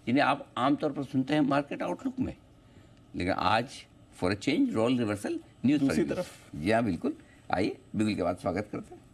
जिन्हें आप आमतौर पर सुनते हैं मार्केट आउटलुक में, लेकिन आज for a change role reversal news दूसरी तरफ। जी हाँ बिल्कुल, आइए बिल्कुल के बाद स्वागत करते हैं।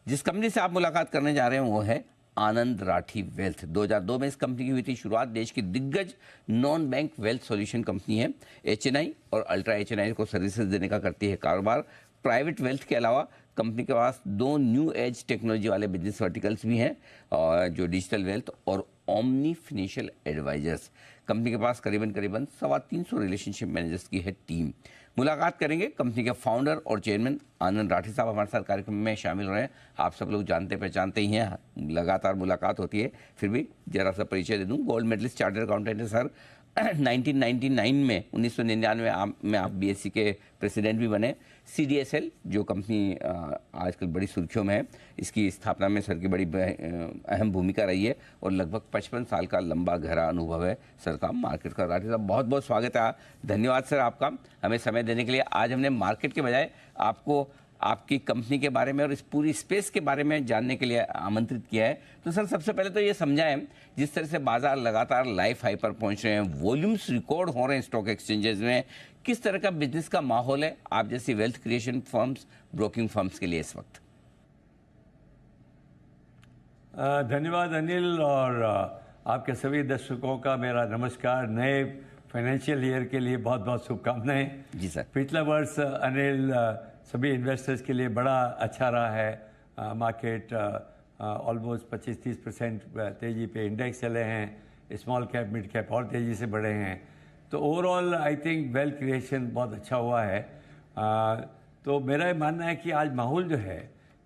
जिस कंपनी से आप मुलाकात करने जा रहे हैं वो है आनंद राठी वेल्थ। 2002 में इस कंपनी की हुई थी शुरुआत। देश की दिग्गज non bank wealth solution company है। एचएनआई और अल्ट्रा एचएनआई को सर्विसेज देने का करती है कारोबार। प्राइवेट वेल्थ के अलावा कंपनी के पास 2 न्यू एज टेक्नोलॉजी वाले बिजनेस वर्टिकल्स भी हैं, और जो डिजिटल वेल्थ और ओमनी फिनेंशियल एडवाइजर्स। कंपनी के पास करीबन 350 रिलेशनशिप मैनेजर्स की है टीम। मुलाकात करेंगे कंपनी के फाउंडर और चेयरमैन आनंद राठी साहब हमारे साथ कार्यक्रम में शामिल हो रहे हैं। आप सब लोग जानते पहचानते ही हैं, लगातार मुलाकात होती है, फिर भी जरा सा परिचय दे दूं। गोल्ड मेडलिस्ट चार्टर्ड अकाउंटेंट है सर। 1999 में 1999 में आप बीएससी के प्रेसिडेंट भी बने। सीडीएसएल जो कंपनी आजकल बड़ी सुर्खियों में है, इसकी स्थापना में सर की बड़ी अहम भूमिका रही है और लगभग 55 साल का लंबा गहरा अनुभव है सर का मार्केट का। राठी साहब बहुत बहुत स्वागत है, धन्यवाद सर आपका हमें समय देने के लिए। आज हमने मार्केट के बजाय आपको आपकी कंपनी के बारे में और इस पूरी स्पेस के बारे में जानने के लिए आमंत्रित किया है। तो सर सबसे पहले तो ये समझाएं, जिस तरह से बाजार लगातार लाइफ हाई पर पहुंच रहे हैं, वॉल्यूम्स रिकॉर्ड हो रहे हैं स्टॉक एक्सचेंजेस में, किस तरह का बिजनेस का माहौल है आप जैसी wealth creation firms, broking firms के लिए इस वक्त? धन्यवाद अनिल, और आपके सभी दर्शकों का मेरा नमस्कार। नए फाइनेंशियल ईयर के लिए बहुत बहुत शुभकामनाएं। जी सर। पिछला वर्ष अनिल सभी इन्वेस्टर्स के लिए बड़ा अच्छा रहा है। मार्केट ऑलमोस्ट 25-30% तेज़ी पे इंडेक्स चले हैं। स्मॉल कैप मिड कैप और तेज़ी से बढ़े हैं। तो overall I think wealth creation बहुत अच्छा हुआ है। तो मेरा ये मानना है कि आज माहौल जो है,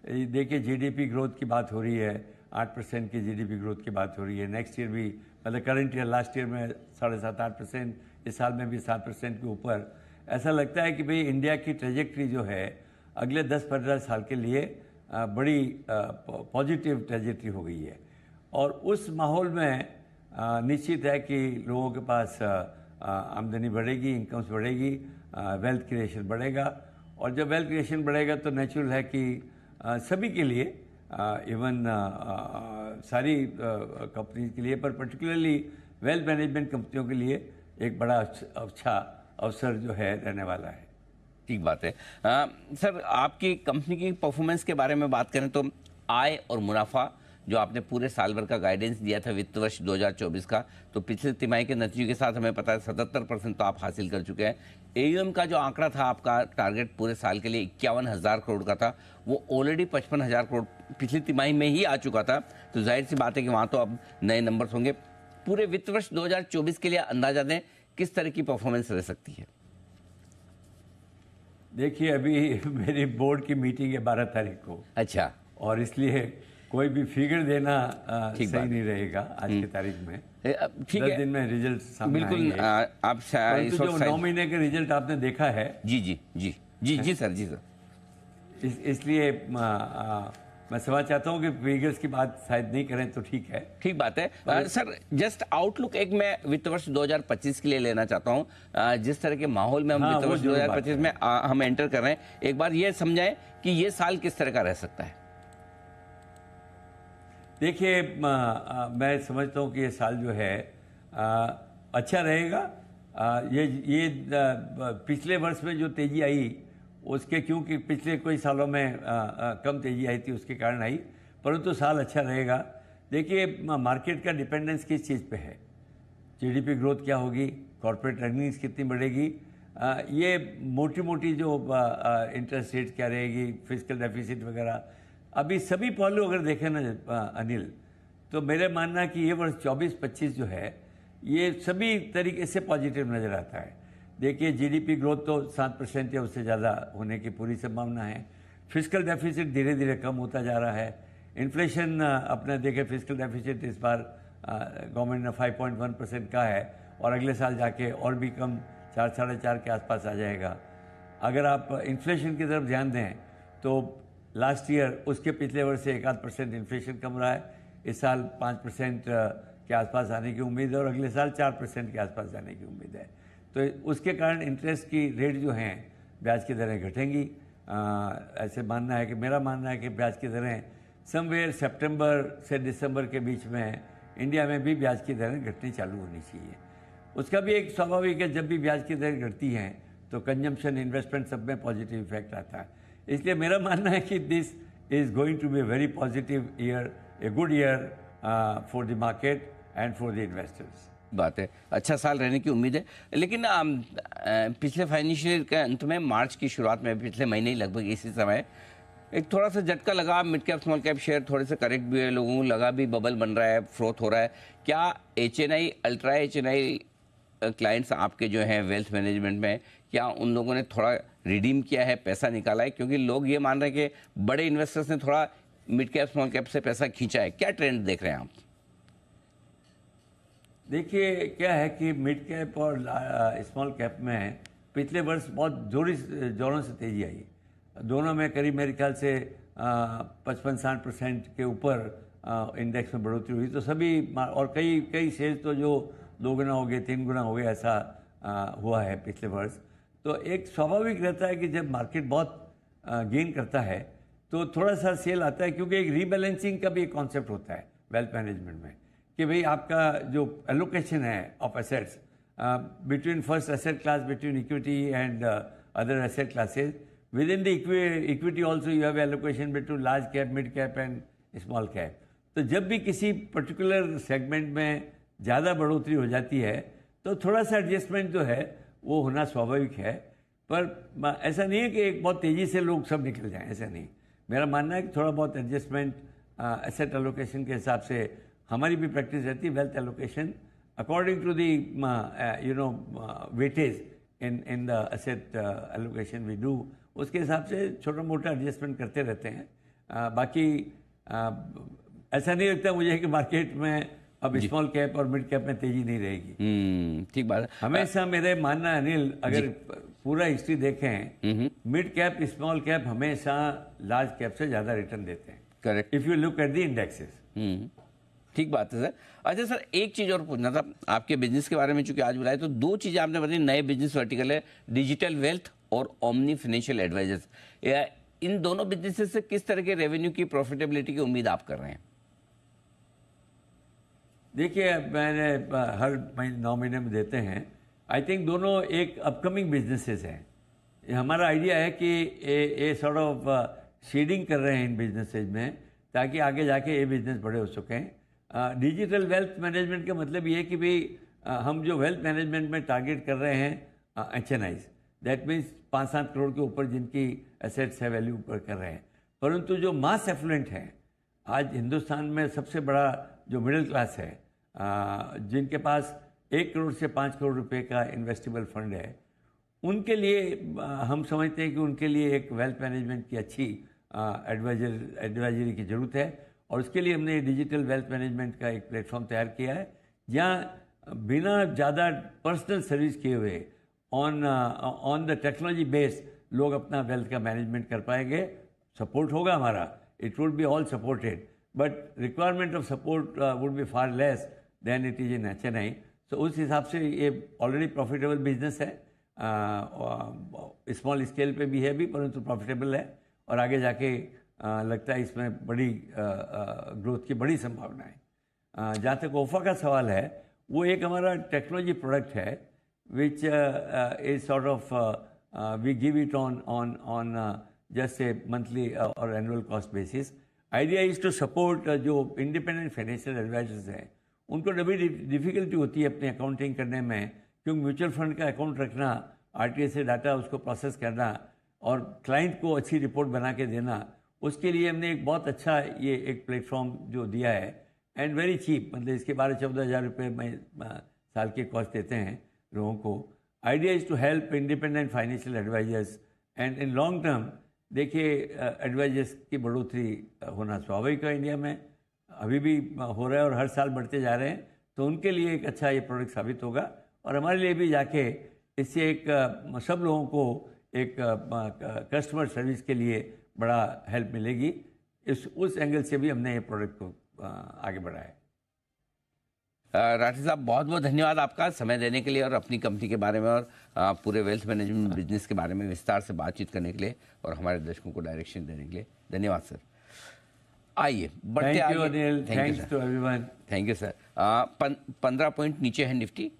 देखिए जीडीपी ग्रोथ की बात हो रही है, 8% की जीडीपी ग्रोथ की बात हो रही है। नेक्स्ट ईयर भी, मतलब करंट ईयर लास्ट ईयर में 7.5-8%, इस साल में भी 7% के ऊपर। ऐसा लगता है कि भाई इंडिया की ट्रेजेक्ट्री जो है अगले 10-15 साल के लिए बड़ी पॉजिटिव ट्रेजेक्ट्री हो गई है। और उस माहौल में निश्चित है कि लोगों के पास आमदनी बढ़ेगी, इनकम्स बढ़ेगी, वेल्थ क्रिएशन बढ़ेगा। और जब वेल्थ क्रिएशन बढ़ेगा तो नेचुरल है कि सभी के लिए, इवन सारी कंपनीज के लिए, पर पर्टिकुलरली वेल्थ मैनेजमेंट कंपनियों के लिए एक बड़ा अच्छा अवसर जो है रहने वाला है। ठीक बात है। सर आपकी कंपनी की परफॉर्मेंस के बारे में बात करें तो आय और मुनाफा जो आपने पूरे साल भर का गाइडेंस दिया था वित्त वर्ष 2024 का, तो पिछले तिमाही के नतीजों के साथ हमें पता है 77% तो आप हासिल कर चुके हैं। एयूएम का जो आंकड़ा था आपका टारगेट पूरे साल के लिए 51,000 करोड़ का था, वो ऑलरेडी 55,000 करोड़ पिछली तिमाही में ही आ चुका था। तो जाहिर सी बात है कि वहाँ तो अब नए नंबर्स होंगे। पूरे वित्त वर्ष 2024 के लिए अंदाजा दें किस तरह की परफॉर्मेंस रह सकती है? देखिए अभी मेरी बोर्ड की मीटिंग है 12 तारीख को। अच्छा। और इसलिए कोई भी फिगर देना सही नहीं रहेगा आज की तारीख में। ठीक है, 10 दिन में रिजल्ट सामने बिल्कुल। आप परंतु जो 9 महीने के रिजल्ट आपने देखा है। जी जी जी जी जी सर, जी सर। इसलिए मैं समझ चाहता हूँ कि फिगर्स की बात शायद नहीं करें तो ठीक है। ठीक बात है। सर जस्ट आउटलुक एक मैं वित्त वर्ष 2025 के लिए लेना चाहता हूँ। जिस तरह के माहौल में हम वित्त वर्ष 2025 में हम एंटर कर रहे हैं, एक बार ये समझाएं कि ये साल किस तरह का रह सकता है? देखिए मैं समझता हूँ कि ये साल जो है अच्छा रहेगा। ये पिछले वर्ष में जो तेजी आई उसके, क्योंकि पिछले कोई सालों में कम तेजी आई थी उसके कारण आई, परंतु साल अच्छा रहेगा। देखिए मार्केट का डिपेंडेंस किस चीज़ पे है, जीडीपी ग्रोथ क्या होगी, कॉर्पोरेट अर्निंग्स कितनी बढ़ेगी, ये मोटी मोटी जो इंटरेस्ट रेट क्या रहेगी, फिजिकल डेफिसिट वगैरह, अभी सभी पहलू अगर देखें ना अनिल, तो मेरे मानना है कि ये वर्ष 24-25 जो है ये सभी तरीके से पॉजिटिव नज़र आता है। देखिए जीडीपी ग्रोथ तो 7% या उससे ज़्यादा होने की पूरी संभावना है। फिजिकल डेफिसिट धीरे धीरे कम होता जा रहा है। इन्फ्लेशन अपने देखें, फिजिकल डेफिसिट इस बार गवर्नमेंट ने 5.1% का है और अगले साल जाके और भी कम 4-4.5 के आसपास आ जाएगा। अगर आप इन्फ्लेशन की तरफ ध्यान दें तो लास्ट ईयर उसके पिछले वर्ष से 1-8% इन्फ्लेशन कम रहा है। इस साल 5% के आसपास आने की उम्मीद है और अगले साल 4% के आसपास जाने की उम्मीद है। तो उसके कारण इंटरेस्ट की रेट जो हैं, ब्याज की दरें घटेंगी ऐसे मानना है कि मेरा मानना है कि ब्याज की दरें समवेयर सितंबर से दिसंबर के बीच में इंडिया में भी ब्याज की दरें घटनी चालू होनी चाहिए। उसका भी एक स्वाभाविक है, जब भी ब्याज की दरें घटती हैं तो कंजम्पशन, इन्वेस्टमेंट सब में पॉजिटिव इफेक्ट आता है। इसलिए मेरा मानना है कि this is going to be very positive year, a good year for the market and for the investors. बात है, अच्छा साल रहने की उम्मीद है। लेकिन पिछले फाइनेंशियल ईयर के अंत में, मार्च की शुरुआत में, पिछले महीने ही लगभग इसी समय एक थोड़ा सा झटका लगा, mid cap small cap share थोड़े से करेक्ट भी है, लोगों को लगा भी बबल बन रहा है, फ्रोथ हो रहा है। क्या HNI, अल्ट्रा HNI क्लाइंट्स आपके जो हैं वेल्थ मैनेजमेंट में, क्या उन लोगों ने थोड़ा रिडीम किया है, पैसा निकाला है? क्योंकि लोग ये मान रहे हैं कि बड़े इन्वेस्टर्स ने थोड़ा मिड कैप स्मॉल कैप से पैसा खींचा है। क्या ट्रेंड देख रहे हैं आप? देखिए, क्या है कि मिड कैप और स्मॉल कैप में पिछले वर्ष बहुत जोरों से तेजी आई। दोनों में करीब मेरे ख्याल से 55-60% के ऊपर इंडेक्स में बढ़ोतरी हुई। तो सभी और कई शेयर्स तो जो 2 गुना हो गए, 3 गुना हो गए, ऐसा हुआ है पिछले वर्ष। तो एक स्वाभाविक रहता है कि जब मार्केट बहुत गेन करता है तो थोड़ा सा सेल आता है, क्योंकि एक रीबैलेंसिंग का भी एक कॉन्सेप्ट होता है वेल्थ मैनेजमेंट में कि भाई आपका जो एलोकेशन है of assets between first asset class, between equity and other asset classes, with in the equity also you have allocation between large cap, mid cap and small cap. तो जब भी किसी पर्टिकुलर सेगमेंट में ज़्यादा बढ़ोतरी हो जाती है तो थोड़ा सा एडजस्टमेंट जो है वो होना स्वाभाविक है। पर ऐसा नहीं है कि एक बहुत तेज़ी से लोग सब निकल जाएं, ऐसा नहीं। मेरा मानना है कि थोड़ा बहुत एडजस्टमेंट एसेट एलोकेशन के हिसाब से हमारी भी प्रैक्टिस रहती है। Wealth allocation according to the weightage in the asset allocation we do, उसके हिसाब से छोटा मोटा एडजस्टमेंट करते रहते हैं। बाकी ऐसा नहीं लगता मुझे कि मार्केट में अब स्मॉल कैप और मिड कैप में तेजी नहीं रहेगी। ठीक बात है। हमेशा मेरे मानना अनिल, अगर पूरा हिस्ट्री देखें, मिड कैप स्मॉल कैप हमेशा लार्ज कैप से ज़्यादा रिटर्न देते हैं। Correct. If you look at the indexes. ठीक बात है सर। अच्छा सर, एक चीज़ और पूछना था आपके बिजनेस के बारे में, चूंकि आज बुलाए तो 2 चीज़ें आपने बताई, नए बिजनेस वर्टिकल है, डिजिटल वेल्थ और ओमनी फाइनेंशियल एडवाइजर्स। इन दोनों बिजनेसेस से किस तरह के रेवेन्यू की, प्रॉफिटेबिलिटी की उम्मीद आप कर रहे हैं? देखिए, मैंने हर 9 महीने में देते हैं। आई थिंक दोनों एक अपकमिंग बिजनेसेस हैं। हमारा आइडिया है कि ये सॉर्ट ऑफ सीडिंग कर रहे हैं इन बिजनेसेस में, ताकि आगे जाके ये बिजनेस बड़े हो सकें। डिजिटल वेल्थ मैनेजमेंट का मतलब ये है कि भाई हम जो वेल्थ मैनेजमेंट में टारगेट कर रहे हैं HNIs, दैट मीन्स 5-7 करोड़ के ऊपर जिनकी एसेट्स है, वैल्यू ऊपर कर रहे हैं। परंतु जो मास एफ्लुएंट हैं, आज हिंदुस्तान में सबसे बड़ा जो मिडिल क्लास है, जिनके पास 1 करोड़ से 5 करोड़ रुपए का इन्वेस्टेबल फंड है, उनके लिए हम समझते हैं कि उनके लिए एक वेल्थ मैनेजमेंट की अच्छी एडवाइजरी की ज़रूरत है। और उसके लिए हमने डिजिटल वेल्थ मैनेजमेंट का एक प्लेटफॉर्म तैयार किया है, जहाँ बिना ज़्यादा पर्सनल सर्विस किए हुए ऑन द टेक्नोलॉजी बेस लोग अपना वेल्थ का मैनेजमेंट कर पाएंगे। सपोर्ट होगा हमारा, it would be all supported, but requirement of support would be far less than it is in HNI। तो उस हिसाब से ये ऑलरेडी प्रॉफिटेबल बिजनेस है, स्मॉल स्केल पे भी है भी, परंतु प्रॉफिटेबल है। और आगे जाके लगता है इसमें बड़ी ग्रोथ की बड़ी संभावना है। जहाँ तक OFA का सवाल है, वो एक हमारा टेक्नोलॉजी प्रोडक्ट है which is sort of we give it on just a monthly और annual cost basis. Idea is to support जो इंडिपेंडेंट फाइनेंशियल एडवाइजर्स हैं, उनको बड़ी डिफिकल्टी होती है अपनी अकाउंटिंग करने में, क्योंकि म्यूचुअल फंड का अकाउंट रखना, RTA से डाटा उसको प्रोसेस करना और क्लाइंट को अच्छी रिपोर्ट बना के देना, उसके लिए हमने एक बहुत अच्छा ये एक प्लेटफॉर्म जो दिया है, एंड वेरी चीप, मतलब इसके 12-14 हज़ार रुपये साल के कॉस्ट देते हैं लोगों को। Idea is to help independent financial advisors, and in long term देखिए एडवाइजर्स की बढ़ोतरी होना स्वाभाविक है इंडिया में, अभी भी हो रहा है और हर साल बढ़ते जा रहे हैं। तो उनके लिए एक अच्छा ये प्रोडक्ट साबित होगा, और हमारे लिए भी जाके इससे एक सब लोगों को एक कस्टमर सर्विस के लिए बड़ा हेल्प मिलेगी। उस एंगल से भी हमने ये प्रोडक्ट को आगे बढ़ाया है। राठी साहब, बहुत बहुत धन्यवाद आपका समय देने के लिए और अपनी कंपनी के बारे में और पूरे वेल्थ मैनेजमेंट बिजनेस के बारे में विस्तार से बातचीत करने के लिए और हमारे दर्शकों को डायरेक्शन देने के लिए धन्यवाद सर। आइए बढ़ते थैंक यू आगे। Anil, thank you thanks to everyone. Thank you sir. 15 point नीचे है निफ्टी।